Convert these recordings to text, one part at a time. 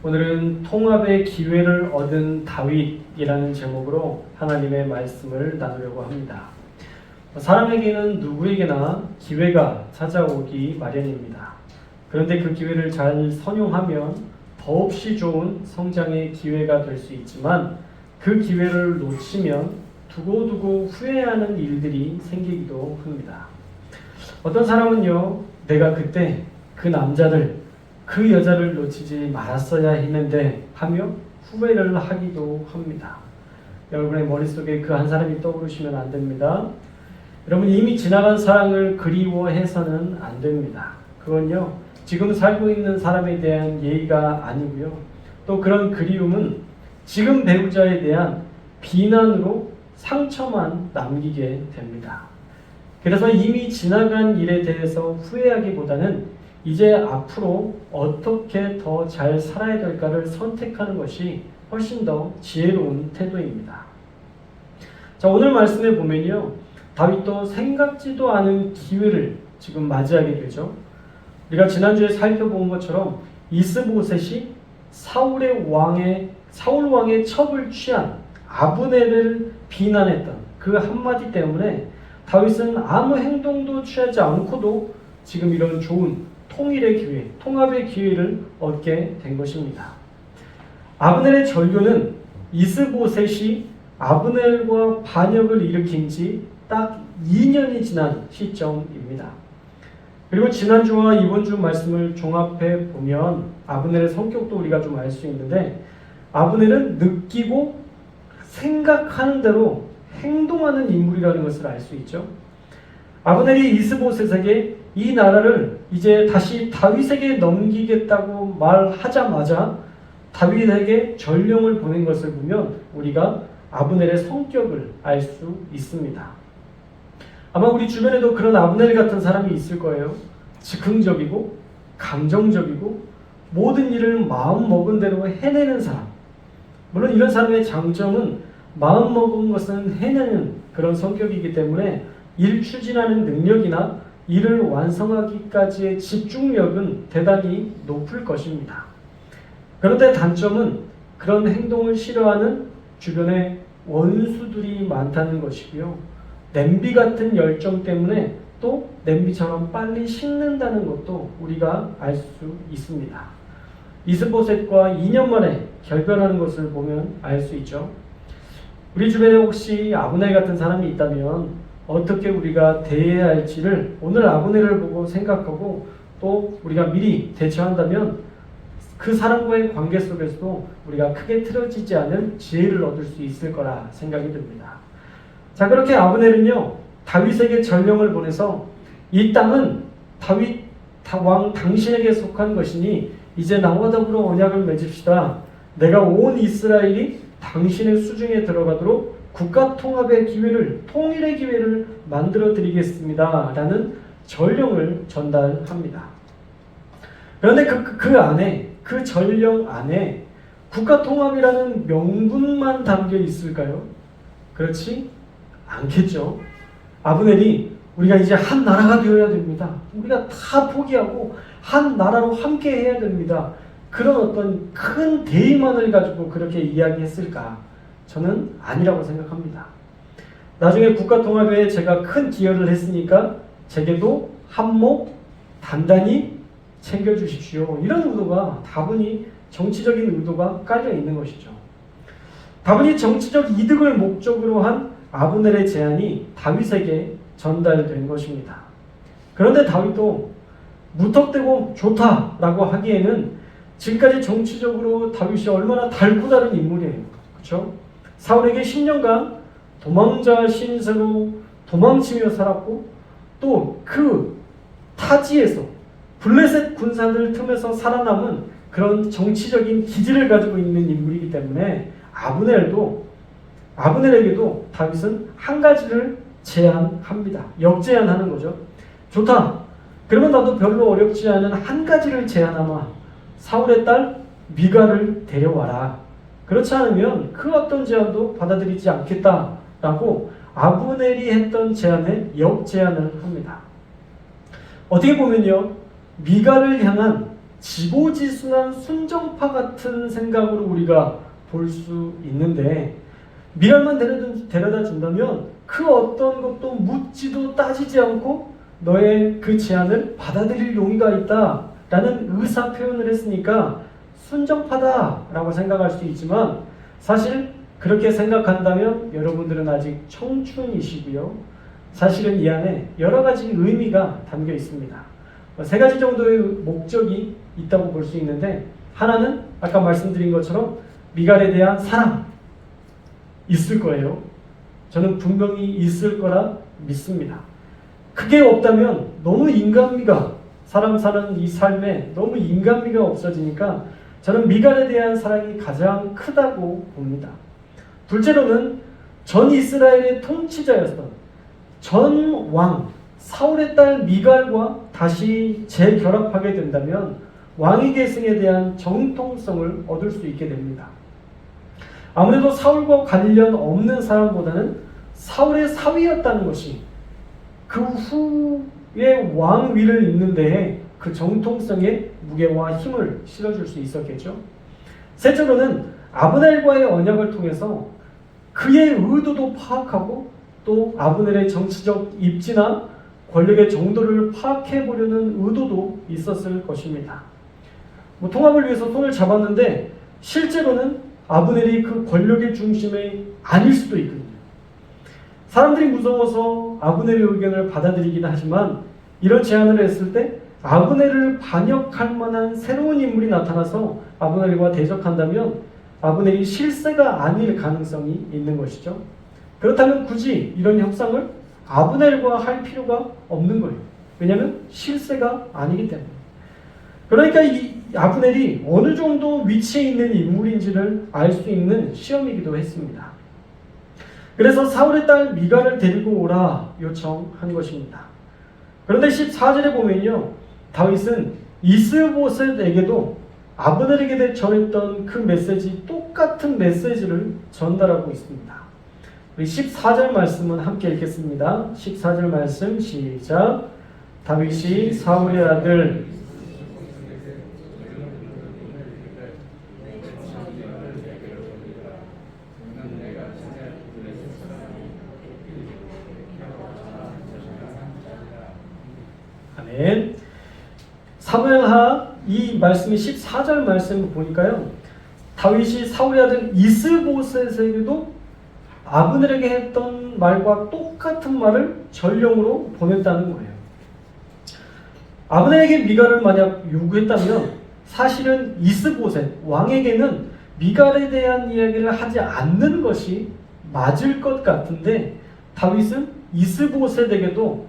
오늘은 통합의 기회를 얻은 다윗이라는 제목으로 하나님의 말씀을 나누려고 합니다. 사람에게는 누구에게나 기회가 찾아오기 마련입니다. 그런데 그 기회를 잘 선용하면 더없이 좋은 성장의 기회가 될 수 있지만 그 기회를 놓치면 두고두고 후회하는 일들이 생기기도 합니다. 어떤 사람은요, 내가 그때 그 남자를 그 여자를 놓치지 말았어야 했는데 하며 후회를 하기도 합니다. 여러분의 머릿속에 그 한 사람이 떠오르시면 안 됩니다. 여러분, 이미 지나간 사랑을 그리워해서는 안 됩니다. 그건요, 지금 살고 있는 사람에 대한 예의가 아니고요, 또 그런 그리움은 지금 배우자에 대한 비난으로 상처만 남기게 됩니다. 그래서 이미 지나간 일에 대해서 후회하기보다는 이제 앞으로 어떻게 더 잘 살아야 될까를 선택하는 것이 훨씬 더 지혜로운 태도입니다. 자, 오늘 말씀에 보면요, 다윗도 생각지도 않은 기회를 지금 맞이하게 되죠. 우리가 지난주에 살펴본 것처럼 이스보셋이 사울 왕의 첩을 취한 아브넬을 비난했던 그 한마디 때문에 다윗은 아무 행동도 취하지 않고도 지금 이런 좋은 통일의 기회, 통합의 기회를 얻게 된 것입니다. 아브넬의 전류는 이스보셋이 아브넬과 반역을 일으킨 지 딱 2년이 지난 시점입니다. 그리고 지난주와 이번주 말씀을 종합해 보면 아브넬의 성격도 우리가 좀 알 수 있는데, 아브넬은 느끼고 생각하는 대로 행동하는 인물이라는 것을 알 수 있죠. 아브넬이 이스보셋에게 이 나라를 이제 다시 다윗에게 넘기겠다고 말하자마자 다윗에게 전령을 보낸 것을 보면 우리가 아브넬의 성격을 알 수 있습니다. 아마 우리 주변에도 그런 아브넬 같은 사람이 있을 거예요. 즉흥적이고 감정적이고 모든 일을 마음먹은 대로 해내는 사람. 물론 이런 사람의 장점은 마음먹은 것은 해내는 그런 성격이기 때문에 일 추진하는 능력이나 일을 완성하기까지의 집중력은 대단히 높을 것입니다. 그런데 단점은 그런 행동을 싫어하는 주변에 원수들이 많다는 것이고요, 냄비 같은 열정 때문에 또 냄비처럼 빨리 식는다는 것도 우리가 알 수 있습니다. 이스보셋과 2년 만에 결별하는 것을 보면 알 수 있죠. 우리 주변에 혹시 아브넬 같은 사람이 있다면 어떻게 우리가 대해야 할지를 오늘 아브넬을 보고 생각하고 또 우리가 미리 대처한다면 그 사람과의 관계 속에서도 우리가 크게 틀어지지 않은 지혜를 얻을 수 있을 거라 생각이 듭니다. 자, 그렇게 아브넬은요, 다윗에게 전령을 보내서 이 땅은 다윗 왕 당신에게 속한 것이니 이제 나와 더불어 언약을 맺읍시다. 내가 온 이스라엘이 당신의 수중에 들어가도록 국가 통합의 기회를, 통일의 기회를 만들어 드리겠습니다 라는 전령을 전달합니다. 그런데 그 안에, 그 전령 안에 국가 통합이라는 명분만 담겨 있을까요? 그렇지 않겠죠. 아브넬이 우리가 이제 한 나라가 되어야 됩니다, 우리가 다 포기하고 한 나라로 함께 해야 됩니다, 그런 어떤 큰 대의만을 가지고 그렇게 이야기했을까? 저는 아니라고 생각합니다. 나중에 국가통합에 제가 큰 기여를 했으니까 제게도 한몫 단단히 챙겨주십시오, 이런 의도가 다분히 정치적인 의도가 깔려 있는 것이죠. 다분히 정치적 이득을 목적으로 한 아브넬의 제안이 다윗에게 전달된 것입니다. 그런데 다윗도 무턱대고 좋다라고 하기에는 지금까지 정치적으로 다윗이 얼마나 달고 다른 인물이에요. 그렇죠? 사울에게 10년간 도망자 신세로 도망치며 살았고, 또 그 타지에서 블레셋 군사들 틈에서 살아남은 그런 정치적인 기질을 가지고 있는 인물이기 때문에 아브넬에게도 다윗은 한 가지를 제안합니다. 역제안하는 거죠. 좋다, 그러면 나도 별로 어렵지 않은 한 가지를 제안하마. 사울의 딸 미갈을 데려와라. 그렇지 않으면 그 어떤 제안도 받아들이지 않겠다라고 아브넬이 했던 제안에 역제안을 합니다. 어떻게 보면요, 미갈을 향한 지고지순한 순정파 같은 생각으로 우리가 볼 수 있는데, 미랄만 데려다 준다면 그 어떤 것도 묻지도 따지지 않고 너의 그 제안을 받아들일 용의가 있다라는 의사 표현을 했으니까 순정파다라고 생각할 수 있지만, 사실 그렇게 생각한다면 여러분들은 아직 청춘이시고요. 사실은 이 안에 여러 가지 의미가 담겨 있습니다. 세 가지 정도의 목적이 있다고 볼 수 있는데, 하나는 아까 말씀드린 것처럼 미갈에 대한 사랑 있을 거예요. 저는 분명히 있을 거라 믿습니다. 그게 없다면 너무 인간미가, 사람 사는 이 삶에 너무 인간미가 없어지니까 저는 미갈에 대한 사랑이 가장 크다고 봅니다. 둘째로는 전 이스라엘의 통치자였던 전 왕 사울의 딸 미갈과 다시 재결합하게 된다면 왕위 계승에 대한 정통성을 얻을 수 있게 됩니다. 아무래도 사울과 관련 없는 사람보다는 사울의 사위였다는 것이 그 후에 왕위를 잇는 데에 그 정통성의 무게와 힘을 실어줄 수 있었겠죠. 셋째로는 아브넬과의 언약을 통해서 그의 의도도 파악하고 또 아브넬의 정치적 입지나 권력의 정도를 파악해보려는 의도도 있었을 것입니다. 통합을 위해서 손을 잡았는데 실제로는 아브넬이 그 권력의 중심에 아닐 수도 있거든요. 사람들이 무서워서 아브넬의 의견을 받아들이긴 하지만 이런 제안을 했을 때 아브넬을 반역할 만한 새로운 인물이 나타나서 아브넬과 대적한다면 아브넬이 실세가 아닐 가능성이 있는 것이죠. 그렇다면 굳이 이런 협상을 아브넬과 할 필요가 없는 거예요. 왜냐하면 실세가 아니기 때문에. 그러니까 이 아브넬이 어느 정도 위치에 있는 인물인지를 알 수 있는 시험이기도 했습니다. 그래서 사울의 딸 미갈을 데리고 오라 요청한 것입니다. 그런데 14절에 보면요, 다윗은 이스보셋에게도 아브넬에게 전했던 그 메시지, 똑같은 메시지를 전달하고 있습니다. 우리 14절 말씀은 함께 읽겠습니다. 14절 말씀 시작. 다윗이 사울의 아들 아멘. 사무엘하 이 말씀이 14절 말씀을 보니까요, 다윗이 사울의 아들 이스보셋에게도 아브넬에게 했던 말과 똑같은 말을 전령으로 보냈다는 거예요. 아브넬에게 미갈을 만약 요구했다면 사실은 이스보셋 왕에게는 미갈에 대한 이야기를 하지 않는 것이 맞을 것 같은데, 다윗은 이스보셋에게도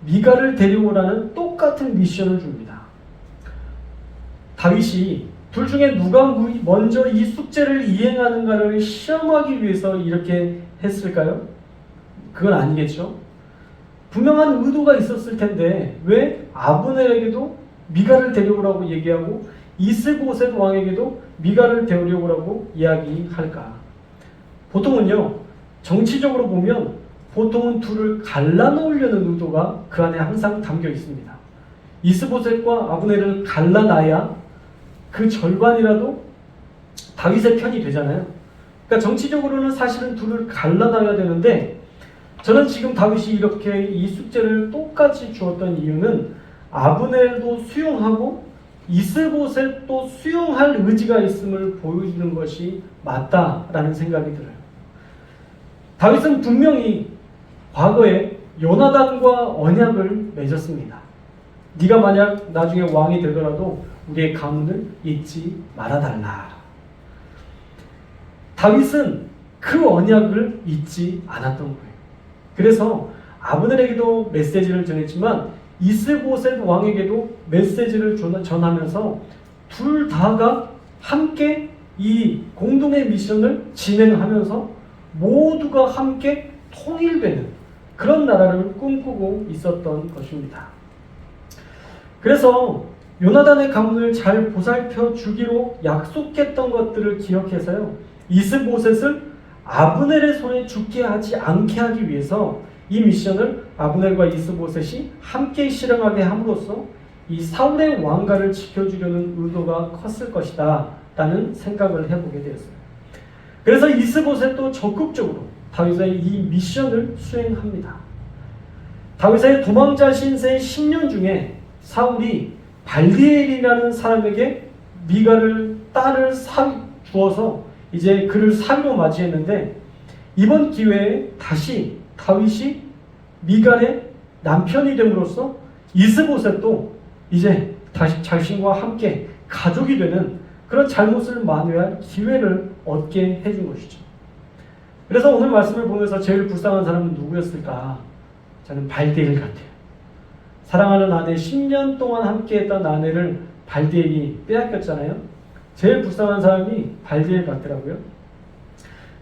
미갈을 데려오라는 똑같은 미션을 줍니다. 다윗이 둘 중에 누가 먼저 이 숙제를 이행하는가를 시험하기 위해서 이렇게 했을까요? 그건 아니겠죠. 분명한 의도가 있었을 텐데 왜 아브넬에게도 미갈을 데려오라고 얘기하고 이스보셋 왕에게도 미갈을 데려오라고 이야기할까? 보통은요, 정치적으로 보면 보통은 둘을 갈라놓으려는 의도가 그 안에 항상 담겨 있습니다. 이스보셋과 아브넬을 갈라놔야 그 절반이라도 다윗의 편이 되잖아요. 그러니까 정치적으로는 사실은 둘을 갈라놔야 되는데, 저는 지금 다윗이 이렇게 이 숙제를 똑같이 주었던 이유는 아브넬도 수용하고 이스보셋도 수용할 의지가 있음을 보여주는 것이 맞다라는 생각이 들어요. 다윗은 분명히 과거에 요나단과 언약을 맺었습니다. 네가 만약 나중에 왕이 되더라도 우리의 가문을 잊지 말아달라. 다윗은 그 언약을 잊지 않았던 거예요. 그래서 아브넬에게도 메시지를 전했지만 이스보셋 왕에게도 메시지를 전하면서 둘 다가 함께 이 공동의 미션을 진행하면서 모두가 함께 통일되는 그런 나라를 꿈꾸고 있었던 것입니다. 그래서 요나단의 가문을 잘 보살펴 주기로 약속했던 것들을 기억해서요, 이스보셋을 아브넬의 손에 죽게 하지 않게 하기 위해서 이 미션을 아브넬과 이스보셋이 함께 실행하게 함으로써 이 사울의 왕가를 지켜주려는 의도가 컸을 것이다 라는 생각을 해보게 되었어요. 그래서 이스보셋도 적극적으로 다윗의 이 미션을 수행합니다. 다윗의 도망자 신세의 10년 중에 사울이 발디엘이라는 사람에게 미갈을 딸을 주어서 이제 그를 사위로 맞이했는데, 이번 기회에 다시 다윗이 미갈의 남편이 됨으로써 이스보셋도 이제 다시 자신과 함께 가족이 되는 그런 잘못을 만회할 기회를 얻게 해준 것이죠. 그래서 오늘 말씀을 보면서 제일 불쌍한 사람은 누구였을까? 저는 발디엘 같아요. 사랑하는 아내, 10년 동안 함께했던 아내를 발디엘이 빼앗겼잖아요. 제일 불쌍한 사람이 발디엘 같더라고요.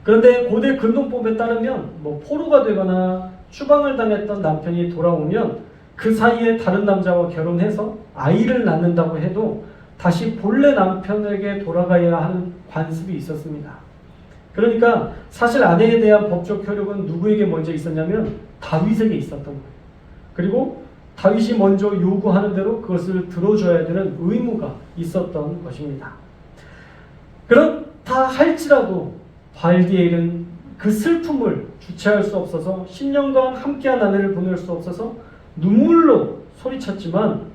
그런데 고대 근동법에 따르면 포로가 되거나 추방을 당했던 남편이 돌아오면 그 사이에 다른 남자와 결혼해서 아이를 낳는다고 해도 다시 본래 남편에게 돌아가야 하는 관습이 있었습니다. 그러니까 사실 아내에 대한 법적 효력은 누구에게 먼저 있었냐면 다윗에게 있었던 거예요. 그리고 다윗이 먼저 요구하는 대로 그것을 들어줘야 되는 의무가 있었던 것입니다. 그렇다 할지라도 발디엘은 그 슬픔을 주체할 수 없어서 10년간 함께한 아내를 보낼 수 없어서 눈물로 소리쳤지만,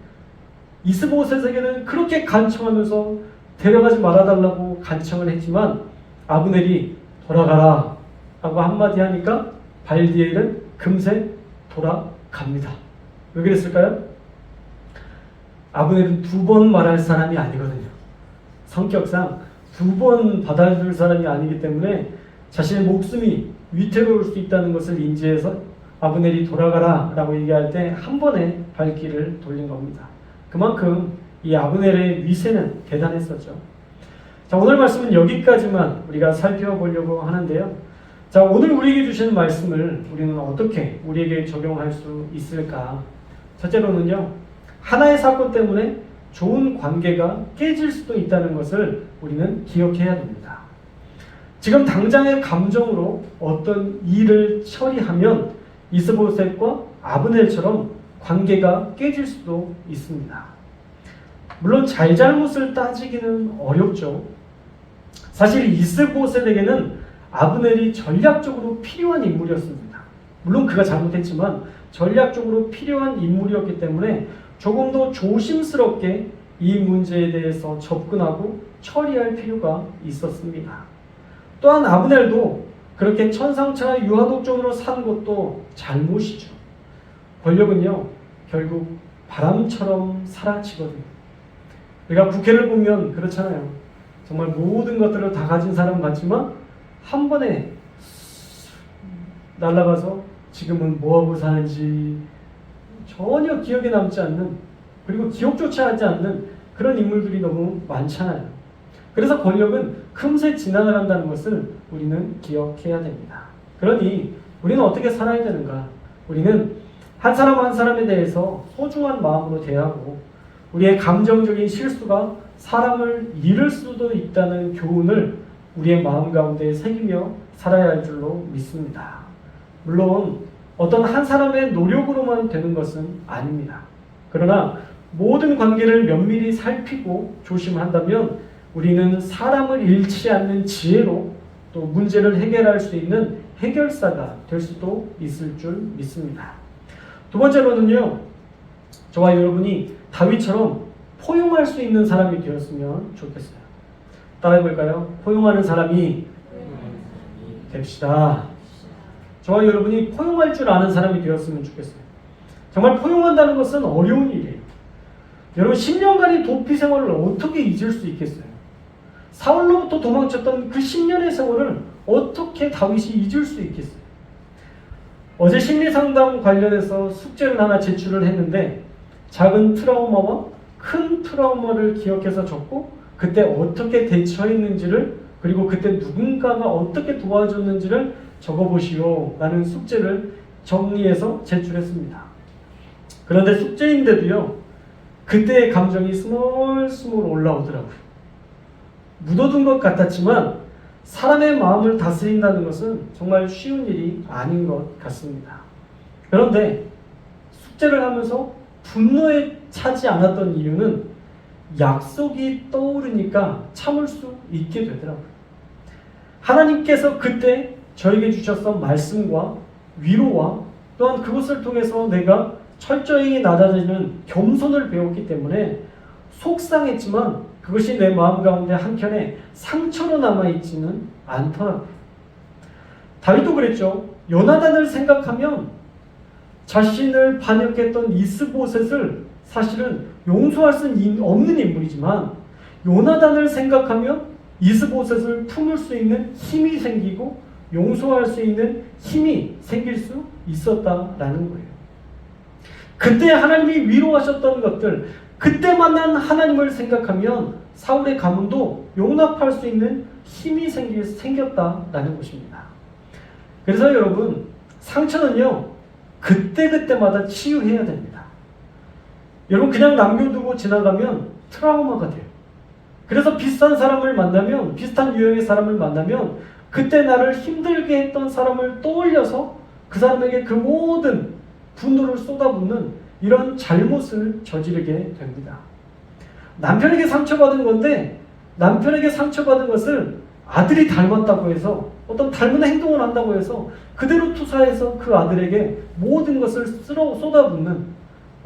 이스보셋에게는 그렇게 간청하면서 데려가지 말아달라고 간청을 했지만 아브넬이 돌아가라 라고 한마디 하니까 발디엘은 금세 돌아갑니다. 왜 그랬을까요? 아브넬은 2번 말할 사람이 아니거든요. 성격상 2번 받아줄 사람이 아니기 때문에 자신의 목숨이 위태로울 수 있다는 것을 인지해서 아브넬이 돌아가라 라고 얘기할 때 한 번에 발길을 돌린 겁니다. 그만큼 이 아브넬의 위세는 대단했었죠. 자, 오늘 말씀은 여기까지만 우리가 살펴보려고 하는데요. 자, 오늘 우리에게 주시는 말씀을 우리는 어떻게 우리에게 적용할 수 있을까? 첫째로는요, 하나의 사건 때문에 좋은 관계가 깨질 수도 있다는 것을 우리는 기억해야 됩니다. 지금 당장의 감정으로 어떤 일을 처리하면 이스보셋과 아브넬처럼 관계가 깨질 수도 있습니다. 물론 잘잘못을 따지기는 어렵죠. 사실 이스보셋에게는 아브넬이 전략적으로 필요한 인물이었습니다. 물론 그가 잘못했지만 전략적으로 필요한 인물이었기 때문에 조금 더 조심스럽게 이 문제에 대해서 접근하고 처리할 필요가 있었습니다. 또한 아브넬도 그렇게 천상차 유아독존으로 산 것도 잘못이죠. 권력은요, 결국 바람처럼 사라지거든요. 우리가 국회를 보면 그렇잖아요. 정말 모든 것들을 다 가진 사람 같지만 한 번에 날아가서 지금은 뭐하고 사는지 전혀 기억에 남지 않는, 그리고 기억조차 하지 않는 그런 인물들이 너무 많잖아요. 그래서 권력은 금세 지나간다는 것을 우리는 기억해야 됩니다. 그러니 우리는 어떻게 살아야 되는가? 우리는 한 사람 한 사람에 대해서 소중한 마음으로 대하고 우리의 감정적인 실수가 사람을 잃을 수도 있다는 교훈을 우리의 마음 가운데 새기며 살아야 할 줄로 믿습니다. 물론 어떤 한 사람의 노력으로만 되는 것은 아닙니다. 그러나 모든 관계를 면밀히 살피고 조심한다면 우리는 사람을 잃지 않는 지혜로 또 문제를 해결할 수 있는 해결사가 될 수도 있을 줄 믿습니다. 두 번째로는요, 저와 여러분이 다윗처럼 포용할 수 있는 사람이 되었으면 좋겠어요. 따라해볼까요? 포용하는 사람이 됩시다. 저와 여러분이 포용할 줄 아는 사람이 되었으면 좋겠어요. 정말 포용한다는 것은 어려운 일이에요. 여러분 10년간의 도피 생활을 어떻게 잊을 수 있겠어요? 사울로부터 도망쳤던 그 10년의 세월을 어떻게 다윗이 잊을 수 있겠어요? 어제 심리상담 관련해서 숙제를 하나 제출을 했는데 작은 트라우마와 큰 트라우마를 기억해서 적고 그때 어떻게 대처했는지를, 그리고 그때 누군가가 어떻게 도와줬는지를 적어보시오 라는 숙제를 정리해서 제출했습니다. 그런데 숙제인데도요, 그때의 감정이 스멀스멀 올라오더라고요. 묻어둔 것 같았지만 사람의 마음을 다스린다는 것은 정말 쉬운 일이 아닌 것 같습니다. 그런데 숙제를 하면서 분노에 차지 않았던 이유는 약속이 떠오르니까 참을 수 있게 되더라고요. 하나님께서 그때 저에게 주셨던 말씀과 위로와 또한 그것을 통해서 내가 철저히 낮아지는 겸손을 배웠기 때문에 속상했지만 그것이 내 마음 가운데 한켠에 상처로 남아있지는 않더라고요. 다윗도 그랬죠. 요나단을 생각하면 자신을 반역했던 이스보셋을 사실은 용서할 수 없는 인물이지만 요나단을 생각하면 이스보셋을 품을 수 있는 힘이 생기고 용서할 수 있는 힘이 생길 수 있었다라는 거예요. 그때 하나님이 위로하셨던 것들, 그때 만난 하나님을 생각하면 사울의 가문도 용납할 수 있는 힘이 생겼다라는 것입니다. 그래서 여러분, 상처는요 그때그때마다 치유해야 됩니다. 여러분 그냥 남겨두고 지나가면 트라우마가 돼요. 그래서 비슷한 사람을 만나면, 비슷한 유형의 사람을 만나면 그때 나를 힘들게 했던 사람을 떠올려서 그 사람에게 그 모든 분노를 쏟아붓는 이런 잘못을 저지르게 됩니다. 남편에게 상처받은 건데 남편에게 상처받은 것을 아들이 닮았다고 해서 어떤 닮은 행동을 한다고 해서 그대로 투사해서 그 아들에게 모든 것을 쏟아붓는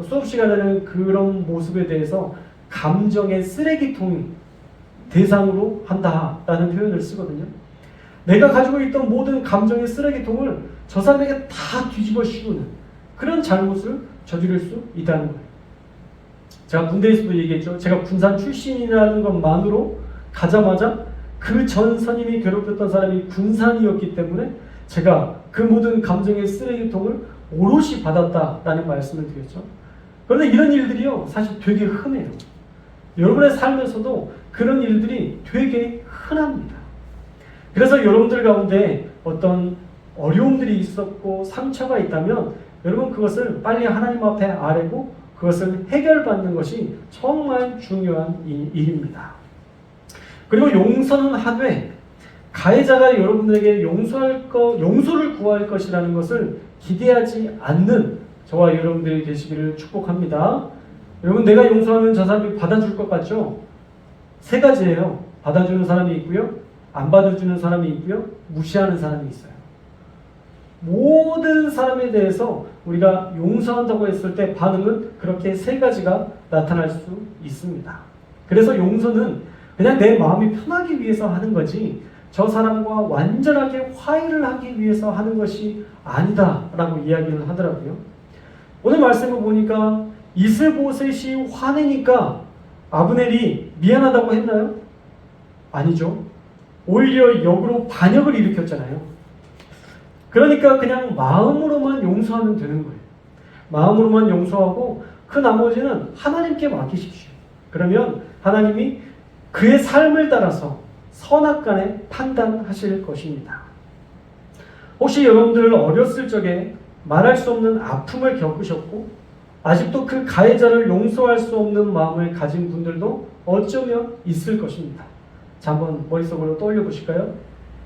수업 시간에는 그런 모습에 대해서 감정의 쓰레기통 대상으로 한다라는 표현을 쓰거든요. 내가 가지고 있던 모든 감정의 쓰레기통을 저 사람에게 다 뒤집어 씌우는 그런 잘못을 저지를 수 있다는 거예요. 제가 군대에서도 얘기했죠. 제가 군산 출신이라는 것만으로 가자마자 그 전 선임이 괴롭혔던 사람이 군산이었기 때문에 제가 그 모든 감정의 쓰레기통을 오롯이 받았다라는 말씀을 드렸죠. 그런데 이런 일들이요 사실 되게 흔해요. 여러분의 삶에서도 그런 일들이 되게 흔합니다. 그래서 여러분들 가운데 어떤 어려움들이 있었고 상처가 있다면 여러분 그것을 빨리 하나님 앞에 아뢰고 그것을 해결받는 것이 정말 중요한 일입니다. 그리고 용서는 하되 가해자가 여러분들에게 용서를 구할 것이라는 것을 기대하지 않는 저와 여러분들이 되시기를 축복합니다. 여러분 내가 용서하면 저 사람이 받아줄 것 같죠? 세 가지예요. 받아주는 사람이 있고요. 안 받아주는 사람이 있고요. 무시하는 사람이 있어요. 모든 사람에 대해서 우리가 용서한다고 했을 때 반응은 그렇게 세 가지가 나타날 수 있습니다. 그래서 용서는 그냥 내 마음이 편하기 위해서 하는 거지 저 사람과 완전하게 화해를 하기 위해서 하는 것이 아니다라고 이야기를 하더라고요. 오늘 말씀을 보니까 이스보셋이 화내니까 아브넬이 미안하다고 했나요? 아니죠. 오히려 역으로 반역을 일으켰잖아요. 그러니까 그냥 마음으로만 용서하면 되는 거예요. 마음으로만 용서하고 그 나머지는 하나님께 맡기십시오. 그러면 하나님이 그의 삶을 따라서 선악간에 판단하실 것입니다. 혹시 여러분들 어렸을 적에 말할 수 없는 아픔을 겪으셨고 아직도 그 가해자를 용서할 수 없는 마음을 가진 분들도 어쩌면 있을 것입니다. 자, 한번 머릿속으로 떠올려 보실까요?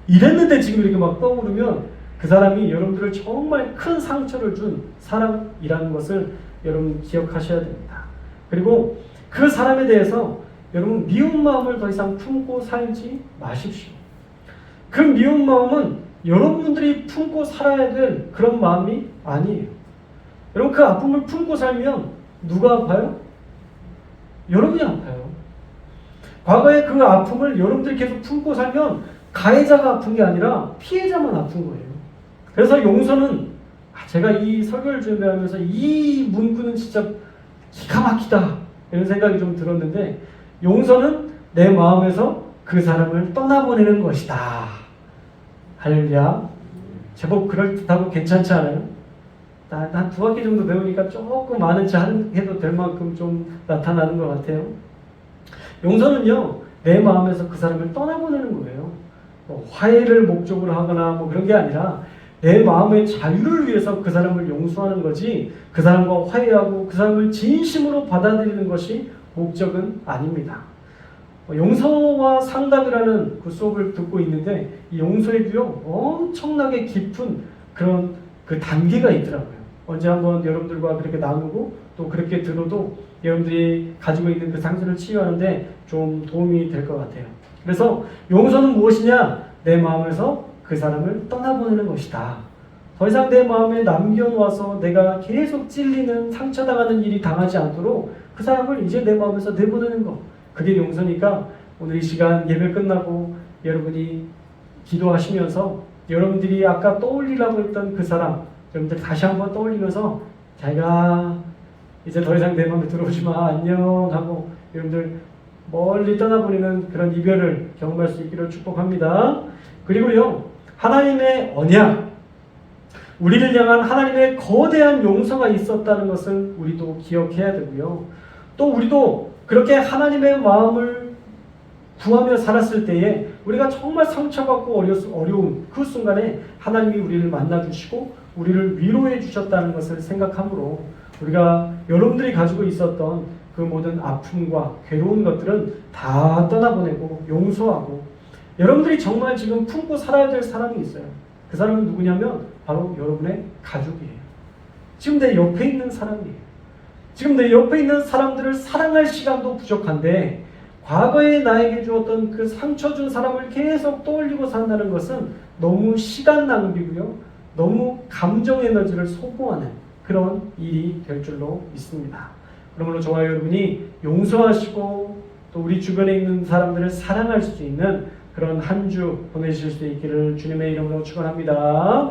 이랬는데 지금 이렇게 막 떠오르면 그 사람이 여러분들을 정말 큰 상처를 준 사람이라는 것을 여러분 기억하셔야 됩니다. 그리고 그 사람에 대해서 여러분 미운 마음을 더 이상 품고 살지 마십시오. 그 미운 마음은 여러분들이 품고 살아야 될 그런 마음이 아니에요. 여러분 그 아픔을 품고 살면 누가 아파요? 여러분이 아파요. 과거에 그 아픔을 여러분들이 계속 품고 살면 가해자가 아픈 게 아니라 피해자만 아픈 거예요. 그래서 용서는 제가 이 설교를 준비하면서 이 문구는 진짜 기가 막히다 이런 생각이 좀 들었는데 용서는 내 마음에서 그 사람을 떠나보내는 것이다. 할렐루야. 제법 그럴듯하고 괜찮지 않아요? 한 2학기 정도 배우니까 조금 많은 차 해도 될 만큼 좀 나타나는 것 같아요. 용서는요 내 마음에서 그 사람을 떠나보내는 거예요. 화해를 목적으로 하거나 그런 게 아니라 내 마음의 자유를 위해서 그 사람을 용서하는 거지 그 사람과 화해하고 그 사람을 진심으로 받아들이는 것이 목적은 아닙니다. 용서와 상담이라는 그 수업을 듣고 있는데 이 용서에도요 엄청나게 깊은 그런 그 단계가 있더라고요. 언제 한번 여러분들과 그렇게 나누고 또 그렇게 들어도 여러분들이 가지고 있는 그 상처를 치유하는데 좀 도움이 될 것 같아요. 그래서 용서는 무엇이냐? 내 마음에서 그 사람을 떠나보내는 것이다. 더 이상 내 마음에 남겨놓아서 내가 계속 찔리는 상처당하는 일이 당하지 않도록 그 사람을 이제 내 마음에서 내보내는 것. 그게 용서니까 오늘 이 시간 예배 끝나고 여러분이 기도하시면서 여러분들이 아까 떠올리라고 했던 그 사람 여러분들 다시 한번 떠올리면서 자기가 이제 더 이상 내 마음에 들어오지 마 안녕 하고 여러분들 멀리 떠나버리는 그런 이별을 경험할 수 있기를 축복합니다. 그리고요 하나님의 언약 우리를 향한 하나님의 거대한 용서가 있었다는 것을 우리도 기억해야 되고요. 또 우리도 그렇게 하나님의 마음을 구하며 살았을 때에 우리가 정말 상처받고 어려운 그 순간에 하나님이 우리를 만나주시고 우리를 위로해 주셨다는 것을 생각함으로 우리가 여러분들이 가지고 있었던 그 모든 아픔과 괴로운 것들은 다 떠나보내고 용서하고 여러분들이 정말 지금 품고 살아야 될 사람이 있어요. 그 사람은 누구냐면 바로 여러분의 가족이에요. 지금 내 옆에 있는 사람이에요. 지금 내 옆에 있는 사람들을 사랑할 시간도 부족한데 과거에 나에게 주었던 그 상처 준 사람을 계속 떠올리고 산다는 것은 너무 시간 낭비고요. 너무 감정 에너지를 소모하는 그런 일이 될 줄로 믿습니다. 그러므로 저와 여러분이 용서하시고 또 우리 주변에 있는 사람들을 사랑할 수 있는 그런 한 주 보내실 수 있기를 주님의 이름으로 축원합니다.